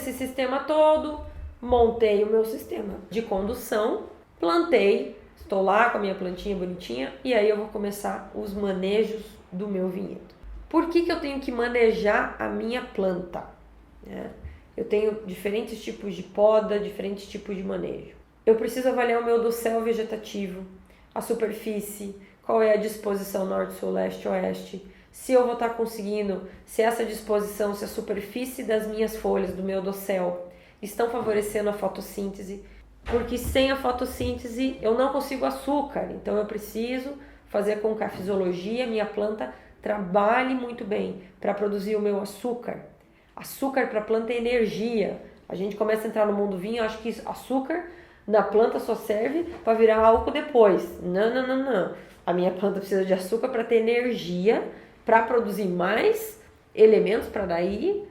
esse sistema todo, montei o meu sistema de condução, plantei, estou lá com a minha plantinha bonitinha e aí eu vou começar os manejos do meu vinhedo. Por que eu tenho que manejar a minha planta? Eu tenho diferentes tipos de poda, diferentes tipos de manejo. Eu preciso avaliar o meu dossel vegetativo, a superfície, qual é a disposição norte, sul, leste, oeste, se eu vou estar conseguindo, se essa disposição, se a superfície das minhas folhas, do meu dossel, estão favorecendo a fotossíntese, porque sem a fotossíntese eu não consigo açúcar, então eu preciso fazer com que a fisiologia, minha planta, trabalhe muito bem para produzir o meu açúcar. Açúcar para a planta é energia. A gente começa a entrar no mundo vinho, acho que açúcar na planta só serve para virar álcool depois. Não. A minha planta precisa de açúcar para ter energia, para produzir mais elementos para daí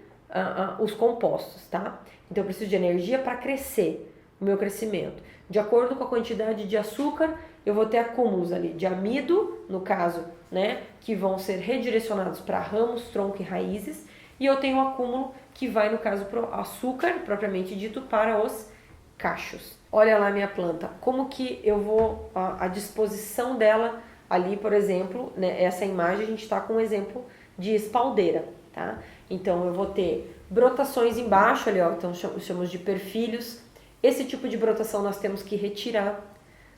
os compostos, tá? Então eu preciso de energia para crescer, o meu crescimento. De acordo com a quantidade de açúcar, eu vou ter acúmulos ali de amido, no caso, né, que vão ser redirecionados para ramos, tronco e raízes, e eu tenho um acúmulo que vai, no caso, para o açúcar, propriamente dito, para os cachos. Olha lá minha planta, como que eu vou, a disposição dela ali, por exemplo, né, essa imagem a gente está com um exemplo de espaldeira, tá? Então eu vou ter brotações embaixo ali, ó, então chamamos de perfilhos. Esse tipo de brotação nós temos que retirar,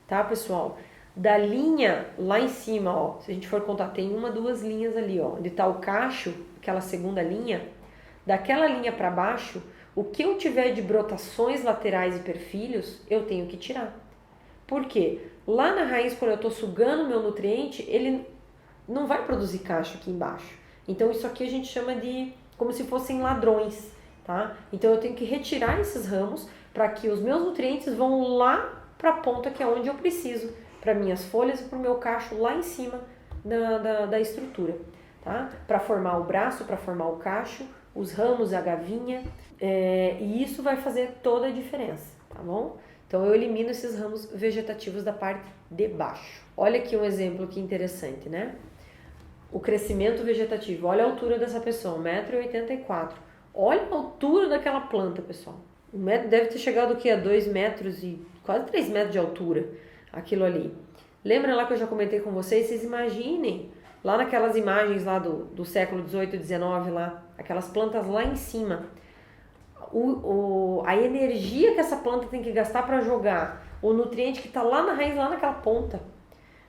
tá, pessoal? Da linha lá em cima, ó, se a gente for contar, tem uma, duas linhas ali, ó, onde está o cacho, aquela segunda linha, daquela linha para baixo, o que eu tiver de brotações laterais e perfilhos, eu tenho que tirar. Por quê? Lá na raiz, quando eu estou sugando o meu nutriente, ele não vai produzir cacho aqui embaixo. Então isso aqui a gente chama de como se fossem ladrões, tá? Então eu tenho que retirar esses ramos para que os meus nutrientes vão lá para a ponta que é onde eu preciso, para minhas folhas e para o meu cacho lá em cima da estrutura, tá? Para formar o braço, para formar o cacho, os ramos, a gavinha, e isso vai fazer toda a diferença, tá bom? Então eu elimino esses ramos vegetativos da parte de baixo. Olha aqui um exemplo que interessante, né? O crescimento vegetativo, olha a altura dessa pessoa, 1,84 m. Olha a altura daquela planta, pessoal. Deve ter chegado o quê? A 2 metros e quase 3 metros de altura, aquilo ali. Lembra lá que eu já comentei com vocês? Vocês imaginem, lá naquelas imagens lá do século 18 e 19, lá, aquelas plantas lá em cima, a energia que essa planta tem que gastar para jogar o nutriente que está lá na raiz, lá naquela ponta,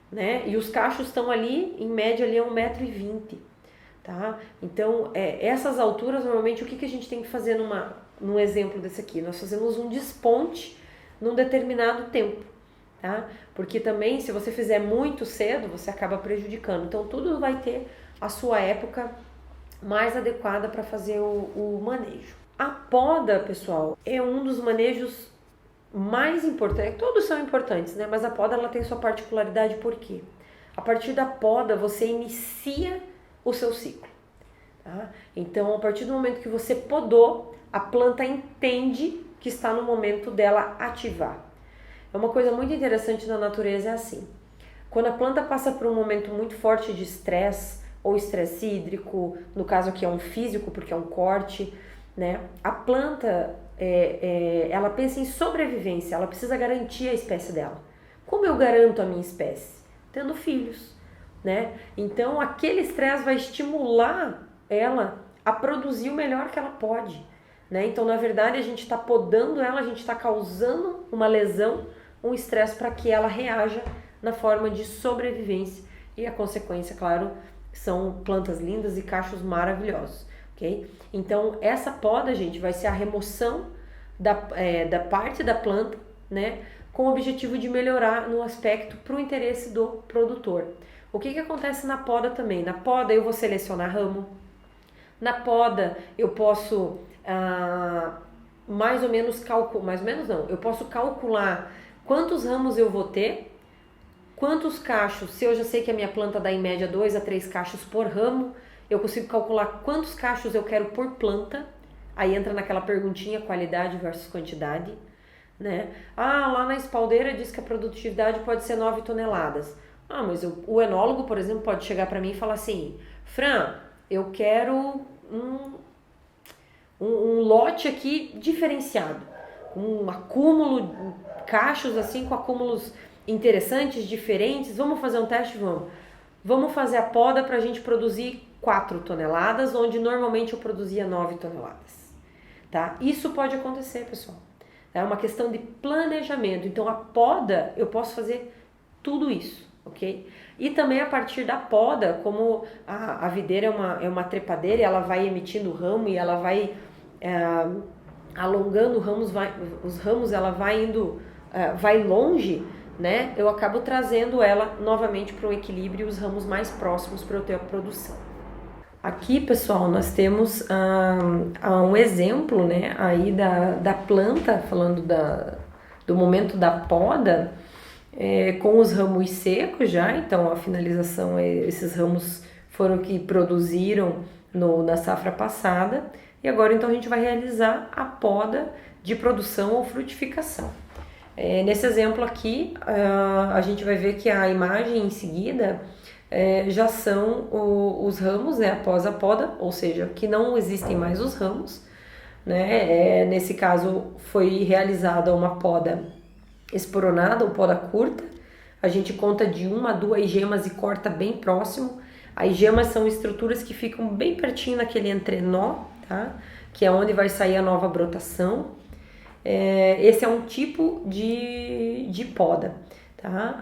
né? E os cachos estão ali, em média, ali a 1,20 m, tá? Então, essas alturas, normalmente, o que a gente tem que fazer num exemplo desse aqui? Nós fazemos um desponte num determinado tempo, tá? Porque também, se você fizer muito cedo, você acaba prejudicando. Então, tudo vai ter a sua época mais adequada para fazer o manejo. A poda, pessoal, é um dos manejos mais importantes. Todos são importantes, né? Mas a poda ela tem sua particularidade, por quê? A partir da poda você inicia o seu ciclo, tá? Então, a partir do momento que você podou, a planta entende que está no momento dela ativar. É uma coisa muito interessante na natureza, é assim. Quando a planta passa por um momento muito forte de estresse, ou estresse hídrico, no caso aqui é um físico, porque é um corte, né? A planta, ela pensa em sobrevivência, ela precisa garantir a espécie dela. Como eu garanto a minha espécie? Tendo filhos, né? Então, aquele estresse vai estimular ela a produzir o melhor que ela pode, né? Então, na verdade, a gente está podando ela, a gente está causando uma lesão, um estresse para que ela reaja na forma de sobrevivência. E a consequência, claro, são plantas lindas e cachos maravilhosos, ok? Então, essa poda, gente, vai ser a remoção da parte da planta, né? Com o objetivo de melhorar no aspecto para o interesse do produtor. O que acontece na poda também? Na poda eu vou selecionar ramo. Na poda eu posso eu posso calcular quantos ramos eu vou ter, quantos cachos, se eu já sei que a minha planta dá em média 2 a 3 cachos por ramo, eu consigo calcular quantos cachos eu quero por planta. Aí entra naquela perguntinha, qualidade versus quantidade, né? Lá na espaldeira diz que a produtividade pode ser 9 toneladas. Mas o enólogo, por exemplo, pode chegar para mim e falar assim: Fran, eu quero um lote aqui diferenciado, um acúmulo, cachos assim com acúmulos interessantes, diferentes. Vamos fazer um teste? Vamos fazer a poda para a gente produzir 4 toneladas, onde normalmente eu produzia 9 toneladas. Tá? Isso pode acontecer, pessoal. É uma questão de planejamento. Então, a poda, eu posso fazer tudo isso, ok? E também a partir da poda, como a videira é uma trepadeira, ela vai emitindo ramo e ela vai alongando os ramos, ela vai indo, vai longe, né? Eu acabo trazendo ela novamente para o equilíbrio e os ramos mais próximos para eu ter a produção. Aqui, pessoal, nós temos um exemplo, né, aí da planta, falando do momento da poda, com os ramos secos já. Então, a finalização, esses ramos foram que produziram na safra passada, e agora então a gente vai realizar a poda de produção ou frutificação. Nesse exemplo aqui, a gente vai ver que a imagem em seguida já são os ramos, né, após a poda, ou seja, que não existem mais os ramos, né? Nesse caso foi realizada uma poda esporonada ou poda curta. A gente conta de 1 a 2 gemas e corta bem próximo. As gemas são estruturas que ficam bem pertinho naquele entrenó, tá? Que é onde vai sair a nova brotação. Esse é um tipo de poda, tá?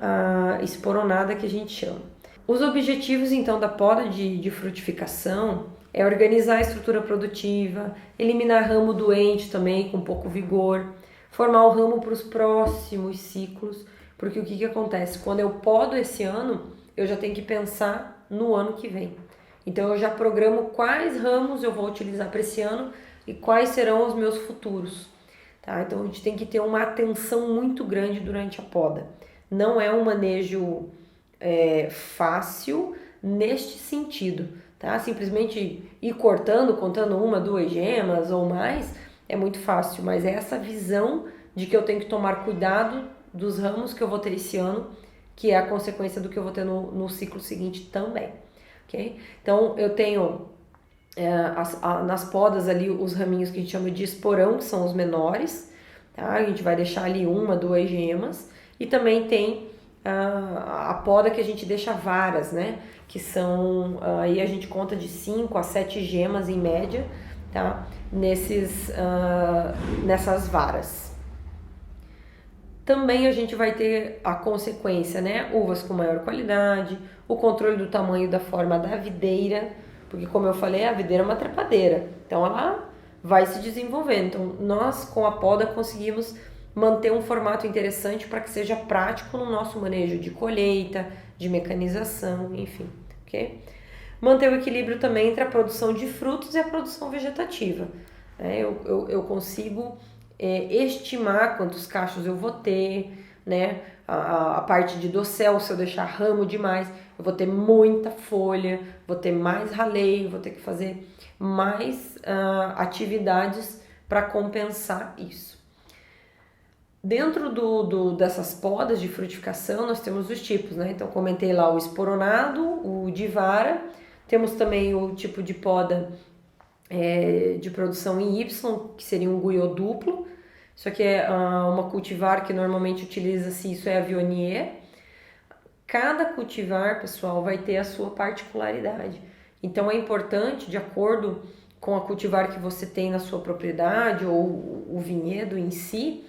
A esporonada que a gente chama. Os objetivos então da poda de frutificação é organizar a estrutura produtiva, eliminar ramo doente também com pouco vigor, formar o ramo para os próximos ciclos, porque o que acontece? Quando eu podo esse ano, eu já tenho que pensar no ano que vem. Então eu já programo quais ramos eu vou utilizar para esse ano e quais serão os meus futuros. Tá? Então a gente tem que ter uma atenção muito grande durante a poda. Não é um manejo fácil neste sentido, tá? Simplesmente ir cortando, contando 1, 2 gemas ou mais, é muito fácil, mas é essa visão de que eu tenho que tomar cuidado dos ramos que eu vou ter esse ano, que é a consequência do que eu vou ter no ciclo seguinte também, ok? Então eu tenho nas podas ali os raminhos que a gente chama de esporão, que são os menores, tá? A gente vai deixar ali 1, 2 gemas, e também tem a poda que a gente deixa varas, né? Que são, aí a gente conta de 5 a 7 gemas em média, tá? Nessas varas. Também a gente vai ter a consequência, né? Uvas com maior qualidade, o controle do tamanho e da forma da videira, porque como eu falei, a videira é uma trepadeira, então ela vai se desenvolvendo. Então nós com a poda conseguimos manter um formato interessante para que seja prático no nosso manejo de colheita, de mecanização, enfim, ok? Manter o equilíbrio também entre a produção de frutos e a produção vegetativa. Eu consigo estimar quantos cachos eu vou ter, né? A parte de dossel, se eu deixar ramo demais, eu vou ter muita folha, vou ter mais raleio, vou ter que fazer mais atividades para compensar isso. Dentro dessas podas de frutificação, nós temos os tipos, né? Então, comentei lá o esporonado, o de vara, temos também o tipo de poda de produção em Y, que seria um guiô duplo. Isso aqui é uma cultivar que normalmente utiliza-se, isso é a Viognier. Cada cultivar, pessoal, vai ter a sua particularidade. Então, é importante, de acordo com a cultivar que você tem na sua propriedade ou o vinhedo em si,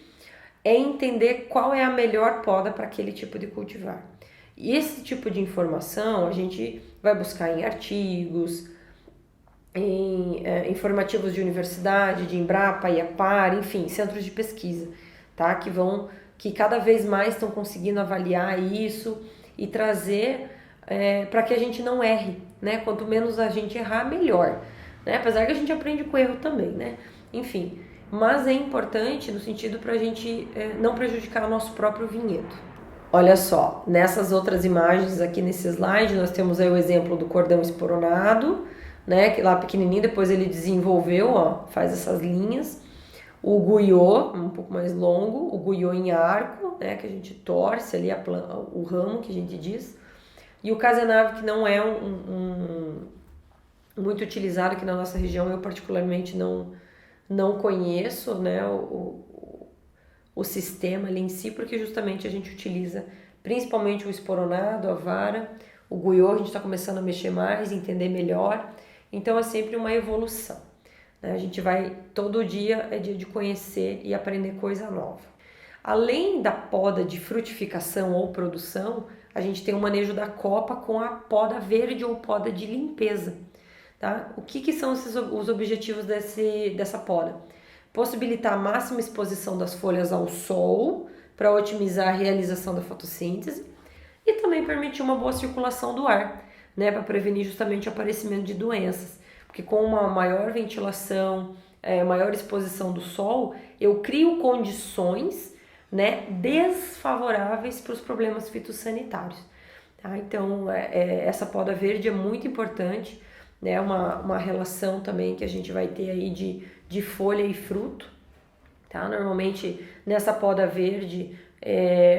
entender qual é a melhor poda para aquele tipo de cultivar. E esse tipo de informação a gente vai buscar em artigos, em informativos de universidade, de Embrapa, IAPAR, enfim, centros de pesquisa, tá? Que cada vez mais estão conseguindo avaliar isso e trazer para que a gente não erre, né? Quanto menos a gente errar, melhor, né? Apesar que a gente aprende com erro também, né? Enfim, mas é importante no sentido para a gente não prejudicar o nosso próprio vinhedo. Olha só, nessas outras imagens aqui nesse slide, nós temos aí o exemplo do cordão esporonado, né, que lá pequenininho, depois ele desenvolveu, ó, faz essas linhas. O guiô, um pouco mais longo, o guiô em arco, né, que a gente torce ali o ramo, que a gente diz. E o casenave, que não é muito utilizado aqui na nossa região, eu particularmente não conheço, né, o sistema ali em si, porque justamente a gente utiliza principalmente o esporonado, a vara, o guiô, a gente está começando a mexer mais, entender melhor, então é sempre uma evolução, né? A gente vai, todo dia é dia de conhecer e aprender coisa nova. Além da poda de frutificação ou produção, a gente tem o manejo da copa com a poda verde ou poda de limpeza, tá? O que são os objetivos dessa poda? Possibilitar a máxima exposição das folhas ao sol para otimizar a realização da fotossíntese e também permitir uma boa circulação do ar, né, para prevenir justamente o aparecimento de doenças, porque com uma maior ventilação, maior exposição do sol, eu crio condições, né, desfavoráveis para os problemas fitossanitários. Tá? Então, essa poda verde é muito importante, né, uma relação também que a gente vai ter aí de folha e fruto. Tá? Normalmente, nessa poda verde,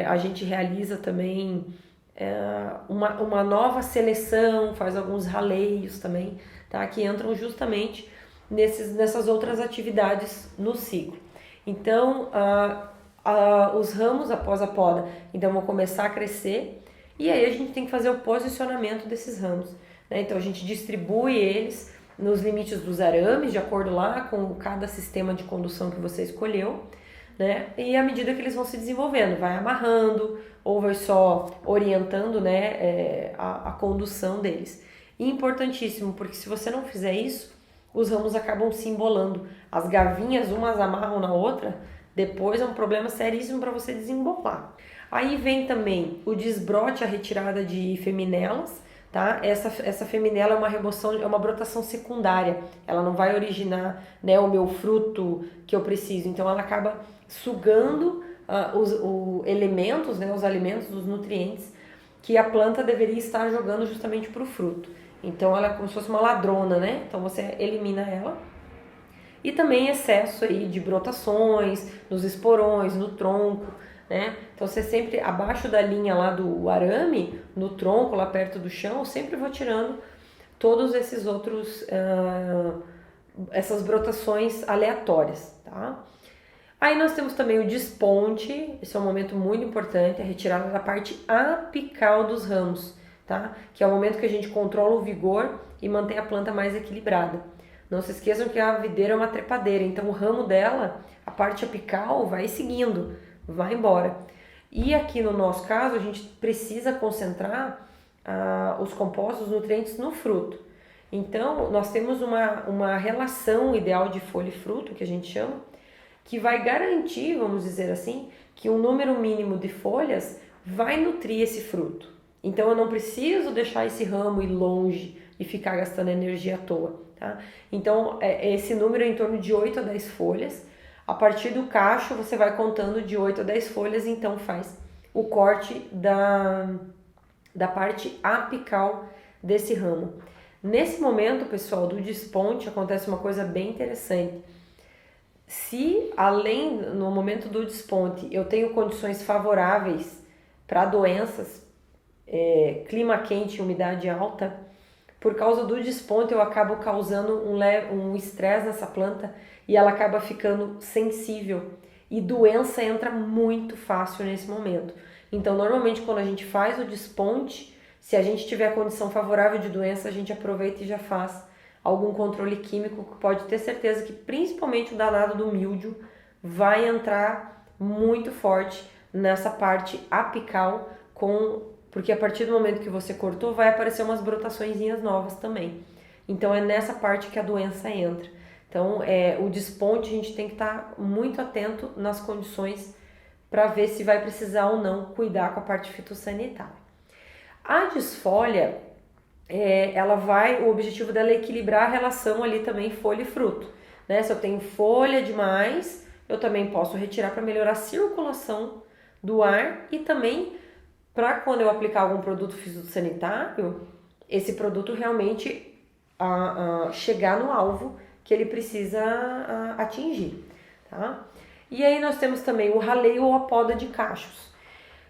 a gente realiza também uma nova seleção, faz alguns raleios também, tá? Que entram justamente nessas outras atividades no ciclo. Então, os ramos após a poda, então vão começar a crescer e aí a gente tem que fazer o posicionamento desses ramos, né? Então a gente distribui eles nos limites dos arames, de acordo lá com cada sistema de condução que você escolheu, né? E à medida que eles vão se desenvolvendo, vai amarrando ou vai só orientando, né, a condução deles. E importantíssimo, porque se você não fizer isso, os ramos acabam se embolando. As gavinhas, umas amarram na outra, depois é um problema seríssimo para você desembolar. Aí vem também o desbrote, a retirada de feminelas, tá? Essa feminela é uma remoção, é uma brotação secundária. Ela não vai originar, né, o meu fruto que eu preciso. Então ela acaba sugando os elementos, né, os alimentos, os nutrientes que a planta deveria estar jogando justamente para o fruto. Então ela é como se fosse uma ladrona, né? Então você elimina ela. E também excesso aí de brotações, nos esporões, no tronco, né? Então você sempre abaixo da linha lá do arame, no tronco, lá perto do chão, eu sempre vou tirando todos esses outros, essas brotações aleatórias, tá? Aí nós temos também o desponte, esse é um momento muito importante, a retirada da parte apical dos ramos, tá? Que é o momento que a gente controla o vigor e mantém a planta mais equilibrada. Não se esqueçam que a videira é uma trepadeira, então o ramo dela, a parte apical, vai seguindo, vai embora. E aqui no nosso caso, a gente precisa concentrar os compostos, os nutrientes no fruto. Então, nós temos uma relação ideal de folha e fruto, que a gente chama, que vai garantir, vamos dizer assim, que um número mínimo de folhas vai nutrir esse fruto. Então eu não preciso deixar esse ramo ir longe e ficar gastando energia à toa, tá? Então esse número é em torno de 8 a 10 folhas. A partir do cacho você vai contando de 8 a 10 folhas, então faz o corte da parte apical desse ramo. Nesse momento, pessoal, do desponte acontece uma coisa bem interessante. Se além, no momento do desponte, eu tenho condições favoráveis para doenças, clima quente e umidade alta, por causa do desponte eu acabo causando um estresse nessa planta e ela acaba ficando sensível e doença entra muito fácil nesse momento. Então, normalmente quando a gente faz o desponte, se a gente tiver condição favorável de doença, a gente aproveita e já faz algum controle químico, que pode ter certeza que principalmente o danado do míldio vai entrar muito forte nessa parte apical, porque a partir do momento que você cortou vai aparecer umas brotaçõezinhas novas também. Então é nessa parte que a doença entra. Então o desponte a gente tem que estar muito atento nas condições para ver se vai precisar ou não cuidar com a parte fitossanitária. A desfolha, o objetivo dela é equilibrar a relação ali também folha e fruto, né? Se eu tenho folha demais, eu também posso retirar para melhorar a circulação do ar e também para quando eu aplicar algum produto fitossanitário, esse produto realmente chegar no alvo que ele precisa atingir, tá? E aí nós temos também o raleio ou a poda de cachos.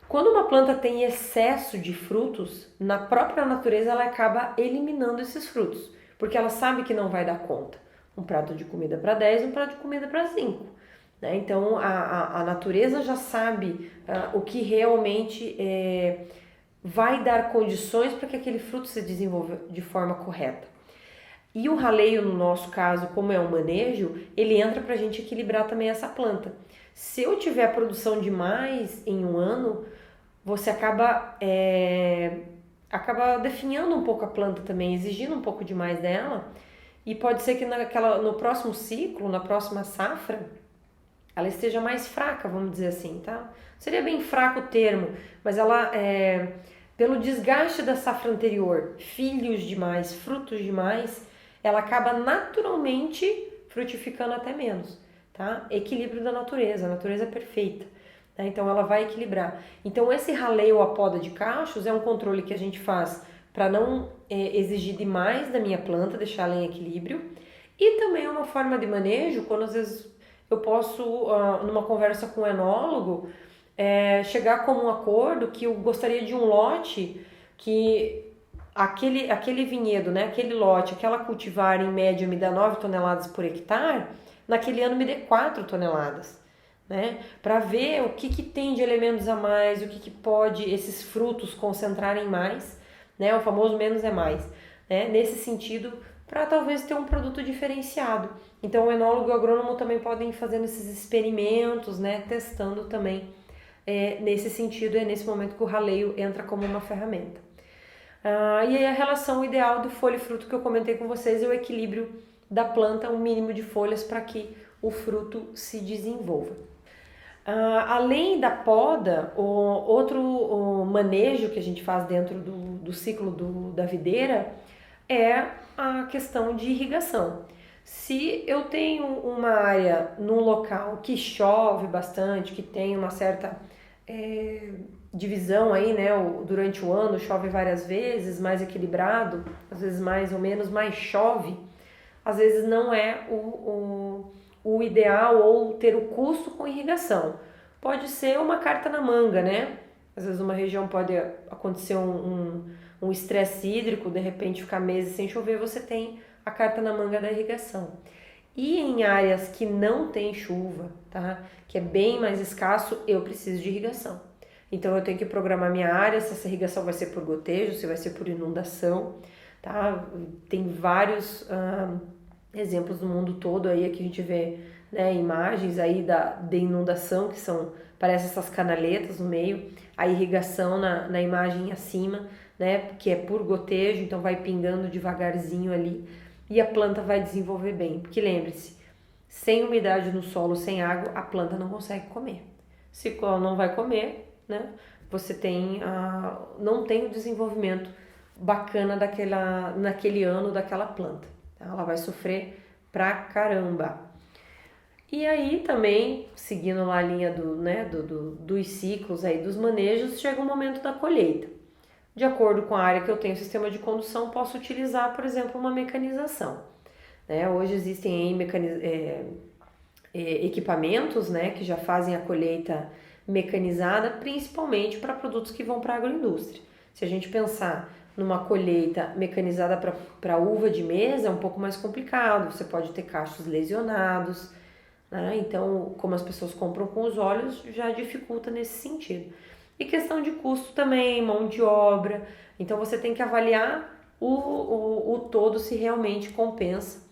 Quando uma planta tem excesso de frutos, na própria natureza ela acaba eliminando esses frutos, porque ela sabe que não vai dar conta. um prato de comida para 10, um prato de comida para 5. Né? Então a natureza já sabe o que realmente vai dar condições para que aquele fruto se desenvolva de forma correta. E o raleio, no nosso caso, como é um manejo, ele entra para a gente equilibrar também essa planta. Se eu tiver produção demais em um ano, você acaba definhando um pouco a planta também, exigindo um pouco demais dela, e pode ser que no próximo ciclo, na próxima safra, ela esteja mais fraca, vamos dizer assim, tá? Seria bem fraco o termo, mas ela, pelo desgaste da safra anterior, filhos demais, frutos demais, ela acaba naturalmente frutificando até menos, tá? Equilíbrio da natureza, a natureza é perfeita, tá? Então ela vai equilibrar. Então esse raleio à poda de cachos é um controle que a gente faz para não exigir demais da minha planta, deixar ela em equilíbrio, e também é uma forma de manejo, quando às vezes eu posso, numa conversa com um enólogo, chegar como um acordo que eu gostaria de um lote que aquele vinhedo, né, aquele lote, aquela cultivar em média me dá 9 toneladas por hectare, naquele ano me dê 4 toneladas, né, para ver o que tem de elementos a mais, o que pode esses frutos concentrarem mais, né, o famoso menos é mais, né, nesse sentido, para talvez ter um produto diferenciado. Então o enólogo e o agrônomo também podem ir fazendo esses experimentos, né, testando também nesse sentido, é nesse momento que o raleio entra como uma ferramenta. E aí a relação ideal do folha e fruto que eu comentei com vocês é o equilíbrio da planta, um mínimo de folhas para que o fruto se desenvolva. Além da poda, outro manejo que a gente faz dentro do ciclo da videira é a questão de irrigação. Se eu tenho uma área num local que chove bastante, que tem uma certa divisão aí, né, durante o ano chove várias vezes, mais equilibrado, às vezes mais ou menos, mais chove, às vezes não é o ideal ou ter o custo com irrigação. Pode ser uma carta na manga, né? Às vezes numa região pode acontecer um estresse hídrico, de repente ficar meses sem chover, você tem a carta na manga da irrigação. E em áreas que não tem chuva, tá? Que é bem mais escasso, eu preciso de irrigação. Então eu tenho que programar minha área, se essa irrigação vai ser por gotejo, se vai ser por inundação, tá? Tem vários exemplos no mundo todo aí que a gente vê, né, imagens aí de inundação, que parecem essas canaletas no meio, a irrigação na imagem acima, né, que é por gotejo, então vai pingando devagarzinho ali e a planta vai desenvolver bem. Porque lembre-se, sem umidade no solo, sem água, a planta não consegue comer. Se ela não vai comer, né, você não tem o desenvolvimento bacana naquele ano daquela planta. Ela vai sofrer pra caramba. E aí também, seguindo lá a linha dos ciclos aí dos manejos, chega o momento da colheita. De acordo com a área que eu tenho sistema de condução, posso utilizar, por exemplo, uma mecanização. Né? Hoje existem equipamentos, né, que já fazem a colheita mecanizada, principalmente para produtos que vão para a agroindústria. Se a gente pensar numa colheita mecanizada para uva de mesa, é um pouco mais complicado, você pode ter cachos lesionados, né? Então, como as pessoas compram com os olhos, já dificulta nesse sentido. E questão de custo também, mão de obra, então você tem que avaliar o todo se realmente compensa.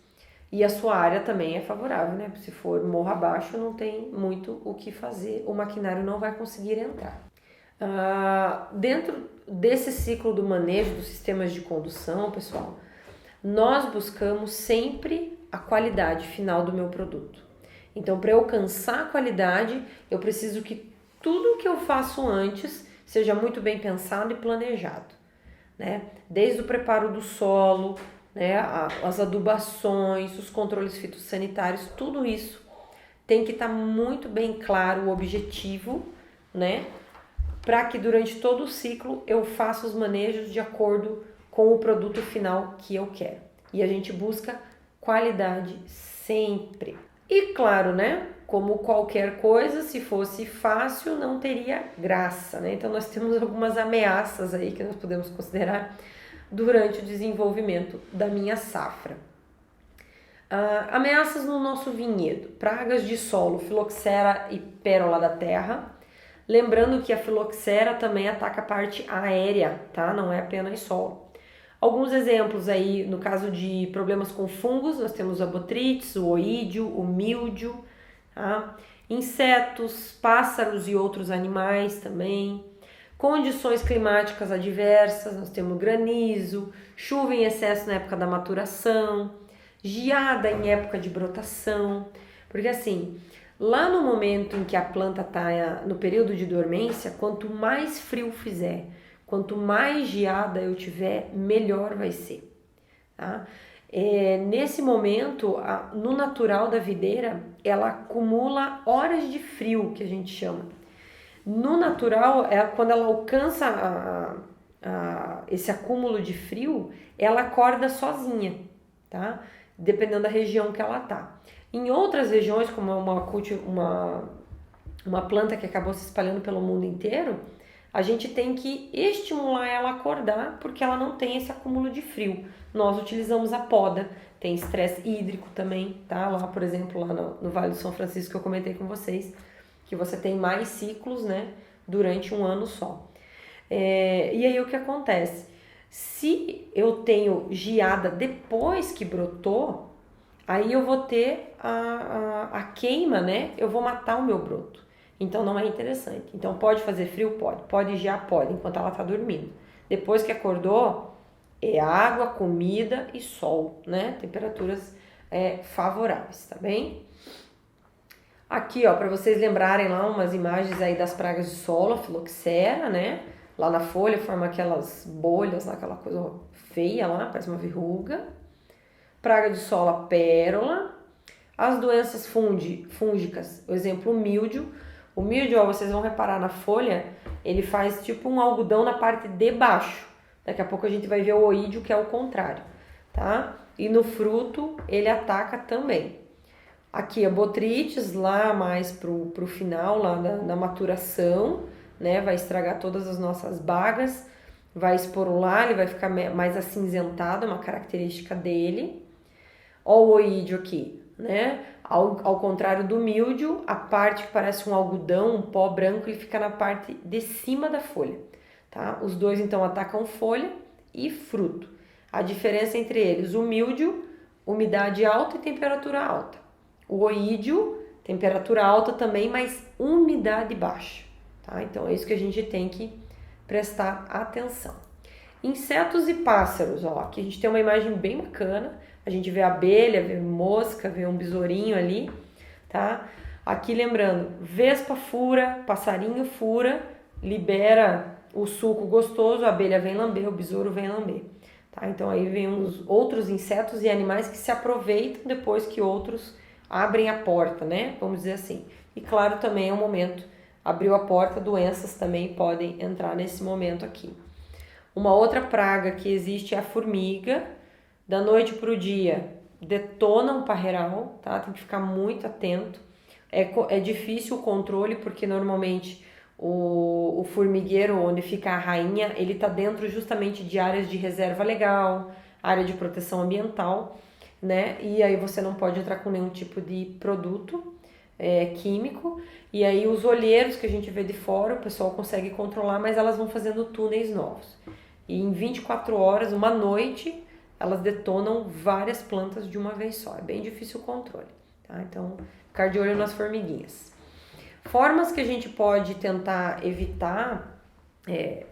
E a sua área também é favorável, né? Se for morro abaixo, não tem muito o que fazer, o maquinário não vai conseguir entrar. Dentro desse ciclo do manejo dos sistemas de condução, pessoal, nós buscamos sempre a qualidade final do meu produto. Então, para eu alcançar a qualidade, eu preciso que tudo que eu faço antes seja muito bem pensado e planejado, né? Desde o preparo do solo, né, as adubações, os controles fitossanitários, tudo isso tem que estar muito bem claro o objetivo, né, para que durante todo o ciclo eu faça os manejos de acordo com o produto final que eu quero. E a gente busca qualidade sempre. E claro, né, como qualquer coisa, se fosse fácil, não teria graça, né? Então nós temos algumas ameaças aí que nós podemos considerar durante o desenvolvimento da minha safra. Ameaças no nosso vinhedo, pragas de solo, filoxera e pérola da terra. Lembrando que a filoxera também ataca a parte aérea, tá? Não é apenas solo. Alguns exemplos aí, no caso de problemas com fungos, nós temos a botrytis, o oídio, o míldio, tá? Insetos, pássaros e outros animais também. Condições climáticas adversas, nós temos granizo, chuva em excesso na época da maturação, geada em época de brotação, porque assim, lá no momento em que a planta está no período de dormência, quanto mais frio fizer, quanto mais geada eu tiver, melhor vai ser, tá? Nesse momento, no natural da videira, ela acumula horas de frio, que a gente chama. No natural, quando ela alcança esse acúmulo de frio, ela acorda sozinha, tá? Dependendo da região que ela tá. Em outras regiões, como uma planta que acabou se espalhando pelo mundo inteiro, a gente tem que estimular ela a acordar, porque ela não tem esse acúmulo de frio. Nós utilizamos a poda, tem estresse hídrico também, tá? Lá, por exemplo, lá no Vale do São Francisco, que eu comentei com vocês, que você tem mais ciclos, né, durante um ano só. E aí o que acontece? Se eu tenho geada depois que brotou, aí eu vou ter a queima, né? Eu vou matar o meu broto. Então não é interessante. Então pode fazer frio? Pode gear? Pode, enquanto ela tá dormindo. Depois que acordou, é água, comida e sol, né? Temperaturas favoráveis, tá bem? Aqui, ó, para vocês lembrarem lá umas imagens aí das pragas de solo, a filoxera, né? Lá na folha forma aquelas bolhas, lá, aquela coisa feia lá, parece uma verruga. Praga de solo, a pérola. As doenças fúngicas, o exemplo, o míldio. O míldio, ó, vocês vão reparar na folha, ele faz tipo um algodão na parte de baixo. Daqui a pouco a gente vai ver o oídio, que é o contrário, tá? E no fruto, ele ataca também. Aqui a botrytis, lá mais pro final, lá na maturação, né? Vai estragar todas as nossas bagas, vai esporular, ele vai ficar mais acinzentado, é uma característica dele. Ó o oídio aqui, né? Ao contrário do míldio, a parte que parece um algodão, um pó branco, ele fica na parte de cima da folha, tá? Os dois, então, atacam folha e fruto. A diferença entre eles, o míldio, umidade alta e temperatura alta. O oídio, temperatura alta também, mas umidade baixa, tá? Então é isso que a gente tem que prestar atenção. Insetos e pássaros, ó, aqui a gente tem uma imagem bem bacana, a gente vê abelha, vê mosca, vê um besourinho ali, tá? Aqui lembrando, vespa fura, passarinho fura, libera o suco gostoso, a abelha vem lamber, o besouro vem lamber, tá? Então aí vem os outros insetos e animais que se aproveitam depois que outros abrem a porta, né? Vamos dizer assim. E claro, também é um momento, abriu a porta, doenças também podem entrar nesse momento aqui. Uma outra praga que existe é a formiga. Da noite para o dia, detona um parreiral, tá? Tem que ficar muito atento. É difícil o controle, porque normalmente o formigueiro, onde fica a rainha, ele tá dentro justamente de áreas de reserva legal, área de proteção ambiental, né? E aí você não pode entrar com nenhum tipo de produto químico. E aí os olheiros que a gente vê de fora, o pessoal consegue controlar, mas elas vão fazendo túneis novos. E em 24 horas, uma noite, elas detonam várias plantas de uma vez só. É bem difícil o controle, tá? Então, ficar de olho nas formiguinhas. Formas que a gente pode tentar evitar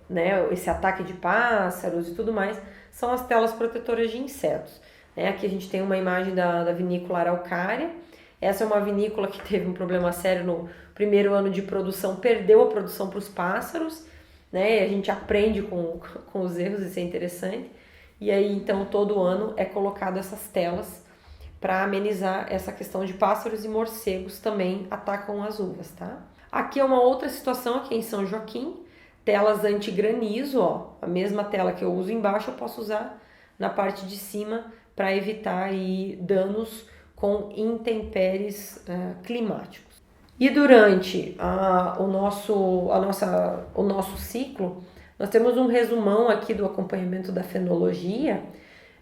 né, esse ataque de pássaros e tudo mais, são as telas protetoras de insetos. Né? Aqui a gente tem uma imagem da vinícola Araucária. Essa é uma vinícola que teve um problema sério no primeiro ano de produção, perdeu a produção para os pássaros, né? E a gente aprende com os erros, isso é interessante. E aí, então, todo ano é colocado essas telas para amenizar essa questão de pássaros, e morcegos também atacam as uvas, tá? Aqui é uma outra situação, aqui em São Joaquim, telas anti-granizo, ó. A mesma tela que eu uso embaixo, eu posso usar na parte de cima para evitar aí danos com intempéries climáticos. E durante o nosso ciclo, nós temos um resumão aqui do acompanhamento da fenologia,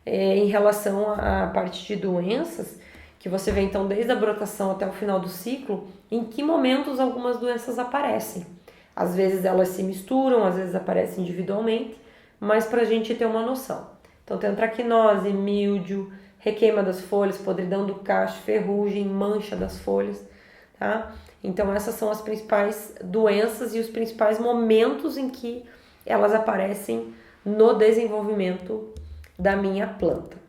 em relação à parte de doenças, que você vê então desde a brotação até o final do ciclo, em que momentos algumas doenças aparecem. Às vezes elas se misturam, às vezes aparecem individualmente, mas para a gente ter uma noção. Então tem antracnose, míldio, requeima das folhas, podridão do cacho, ferrugem, mancha das folhas, tá? Então essas são as principais doenças e os principais momentos em que elas aparecem no desenvolvimento da minha planta.